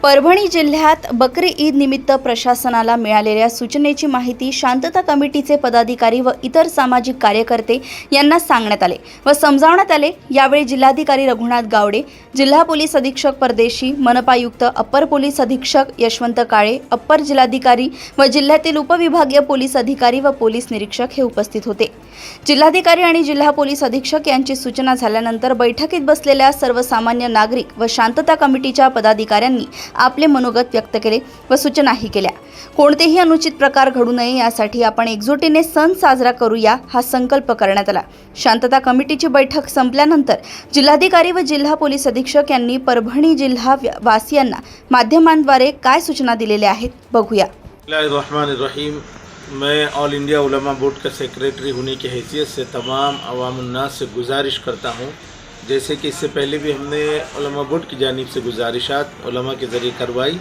परभणी जिल्ह्यात बकरी ईद निमित्त प्रशासनाला मिळालेल्या सूचनेची माहिती शांतता कमिटीचे पदाधिकारी व इतर सामाजिक कार्यकर्ते यांना सांगण्यात आले व समजावण्यात आले। यावेळी जिल्हाधिकारी रघुनाथ गावडे, जिल्हा पोलीस अधीक्षक परदेशी, मनपा आयुक्त, अप्पर पोलीस अधीक्षक यशवंत काळे, अप्पर जिल्हाधिकारी व जिल्ह्यातील उपविभागीय पोलीस अधिकारी व पोलीस निरीक्षक हे उपस्थित होते। जिल्हाधिकारी आणि जिल्हा पोलीस अधीक्षक यांची सूचना झाल्यानंतर बैठकीत बसलेल्या सर्वसामान्य नागरिक व शांतता कमिटीच्या पदाधिकाऱ्यांनी आपले मनोगत व्यक्त केले व सूचनाही केल्या। कोणतेही अनुचित प्रकार घडू नये यासाठी आपण एकजुटीने सण साजरा करूया हा संकल्प करण्यात आला। शांतता कमिटीची बैठक संपल्यानंतर जिल्हाधिकारी व जिल्हा पोलीस अधीक्षक यांनी परभणी जिल्हा वासियांना माध्यमांद्वारे काय सूचना दिलेल्या आहेत बघूया। बिस्मिल्लाहिर्रहमानिर्रहीम। मैं ऑल इंडिया उलमा बोर्ड का सेक्रेटरी होने की हैसियत से तमाम अवामुन्नास से गुजारिश करता हूँ, जैसे कि इससे पहले भी हमने उलमा बोर्ड की जानिब से गुजारिशात उलमा के ज़रिए करवाई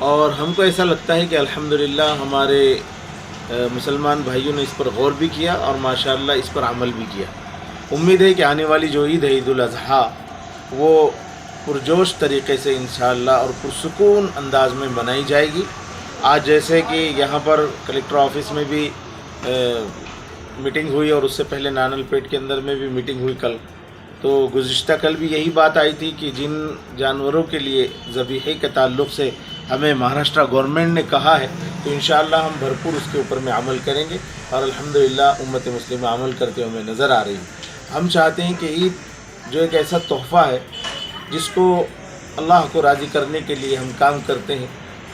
और हमको ऐसा लगता है कि अल्हम्दुलिल्लाह हमारे मुसलमान भाइयों ने इस पर गौर भी किया और माशाअल्लाह इस पर अमल भी किया। उम्मीद है कि आने वाली जो ईद है, ईद उल अज़हा, वो पुरजोश तरीक़े से इंशाअल्लाह और पुरसुकून अंदाज में मनाई जाएगी। आज जैसे कि यहाँ पर कलेक्टर ऑफिस में भी मीटिंग हुई और उससे पहले नानलपेट के अंदर में भी मीटिंग हुई कल, तो गुज़िश्ता कल भी यही बात आई थी कि जिन जानवरों के लिए ज़बीहे के ताल्लुक़ से हमें महाराष्ट्र गवर्नमेंट ने कहा है, तो इंशाअल्लाह हम भरपूर उसके ऊपर में अमल करेंगे और अल्हम्दुलिल्लाह उम्मत मुस्लिमा अमल करते हुए नज़र आ रही है। हम चाहते हैं कि ईद जो एक ऐसा तोहफ़ा है जिसको अल्लाह को राज़ी करने के लिए हम काम करते हैं,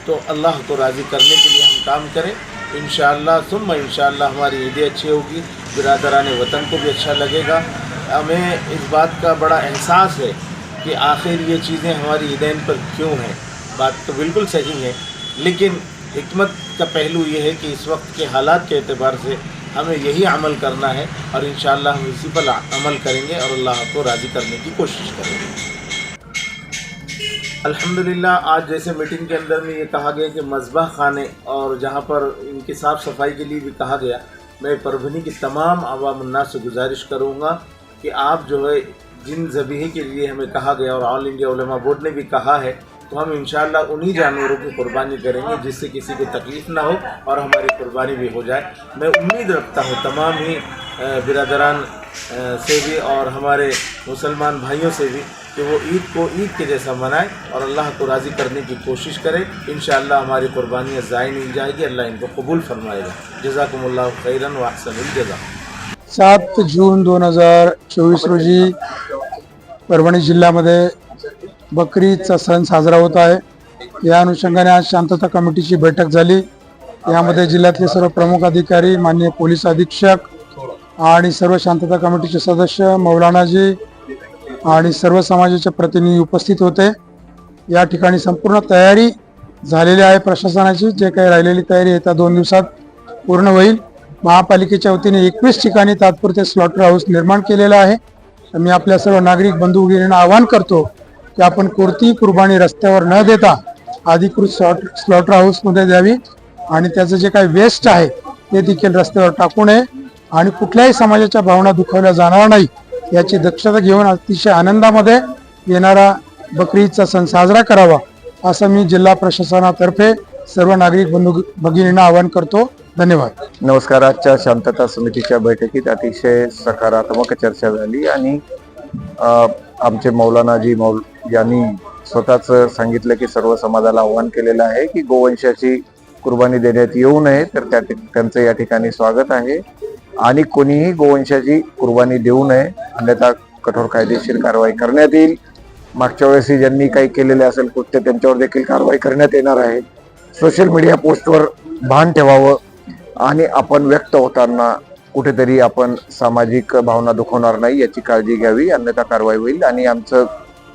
तो अल्लाह को राज़ी करने के लिए हम काम करें। इंशाअल्लाह सुम्मा इंशाअल्लाह हमारी ईदें अच्छी होगी, बिरादरान वतन को भी अच्छा लगेगा। हमें इस बात का बड़ा एहसास है कि आखिर ये चीज़ें हमारी ईदैन पर क्यों हैं। बात तो बिल्कुल सही है, लेकिन हिकमत का पहलू ये है कि इस वक्त के हालात के एतबार से हमें यही अमल करना है और इंशाअल्लाह हम इसी पर अमल करेंगे और अल्लाह को राज़ी करने की कोशिश करेंगे। अल्हम्दुलिल्लाह आज जैसे मीटिंग के अंदर में ये कहा गया कि मज़बह खाने और जहाँ पर इनकी साफ़ सफाई के लिए भी कहा गया, मैं परभनी की तमाम अवामुन्नास से गुजारिश करूँगा कि आप जो है जिन ज़बीहे के लिए हमें कहा गया और ऑल इंडिया उलमा बोर्ड ने भी कहा है, तो हम इंशाअल्लाह उन्हीं जानवरों की कुर्बानी करेंगे जिससे किसी को तकलीफ़ ना हो और हमारी कुर्बानी भी हो जाए। मैं उम्मीद रखता हूँ तमाम ही बिरादरान से भी और हमारे मुसलमान भाइयों से भी कि वो ईद को ईद के जैसा मनाएं और अल्लाह को राज़ी करने की कोशिश करें। इंशाअल्लाह हमारी कुर्बानियाँ ज़ाय नहीं जाएगी, अल्लाह इनको कबूल फरमाएगा। जज़ाकुमुल्लाहु खैरन व अहसनुल जज़ा। 7 जून 2024 रोजी परभणी जिल्ह्यामध्ये बकरी ईदचा सण साजरा होत आहे। या अनुषंगाने आज शांतता कमिटीची बैठक झाली। यामध्ये जिल्ह्यातले सर्व प्रमुख अधिकारी, माननीय पोलीस अधीक्षक आणि सर्व शांतता कमिटीचे सदस्य, मौलानाजी आणि सर्व समाजाचे प्रतिनिधी उपस्थित होते। या ठिकाणी संपूर्ण तयारी झालेली आहे प्रशासनाची। जे काही राहिलेली तयारी येत्या 2 दिवसात पूर्ण होईल। महापालिकेच्या वतीने 21 ठिकाणी तात्पुरते स्लॉटर हाऊस निर्माण केलेले आहे। मी आपल्या सर्व नागरिक बंधू भगिनींना आवाहन करतो की आपण कोणतीही कुर्बानी रस्त्यावर न देता अधिकृत स्लॉटर हाऊस मध्ये द्यावी आणि त्याचं जे काही वेस्ट आहे ते देखील रस्त्यावर टाकू नये आणि कुठल्याही समाजाच्या भावना दुखावल्या जाणार नाही याची दक्षता घेऊन अतिशय आनंदामध्ये येणारा बकरी ईदचा सण साजरा करावा असं मी जिल्हा प्रशासनातर्फे सर्व नागरिक बंधू भगिनींना आवाहन करतो। धन्यवाद। नमस्कार। आजच्या शांतता समितीच्या बैठकीत अतिशय सकारात्मक चर्चा झाली आणि आमचे मौलानाजी यांनी स्वतःच सांगितलं की सर्व समाजाला आवाहन केलेलं आहे की गोवंशाची कुर्बानी देण्यात येऊ नये, तर त्यांचं या ठिकाणी स्वागत आहे आणि कोणीही गोवंशाची कुर्बानी देऊ नये, अन्यथा कठोर कायदेशीर कारवाई करण्यात येईल। मागच्या वेळेस ज्यांनी काही केलेले असेल कृत्य त्यांच्यावर देखील कारवाई करण्यात येणार आहे। सोशल मीडिया पोस्टवर भान ठेवावं आणि आपण व्यक्त होताना कुठेतरी आपण सामाजिक भावना दुखवणार नाही याची काळजी घ्यावी, अन्यथा कारवाई होईल। आणि आमचं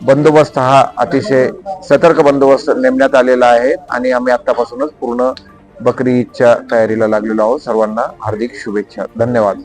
बंदोबस्त हा अतिशय सतर्क बंदोबस्त नेमण्यात आलेला आहे आणि आम्ही आतापासूनच पूर्ण बकरी ईदच्या तयारीला लागलेलो आहोत। सर्वांना हार्दिक शुभेच्छा। धन्यवाद।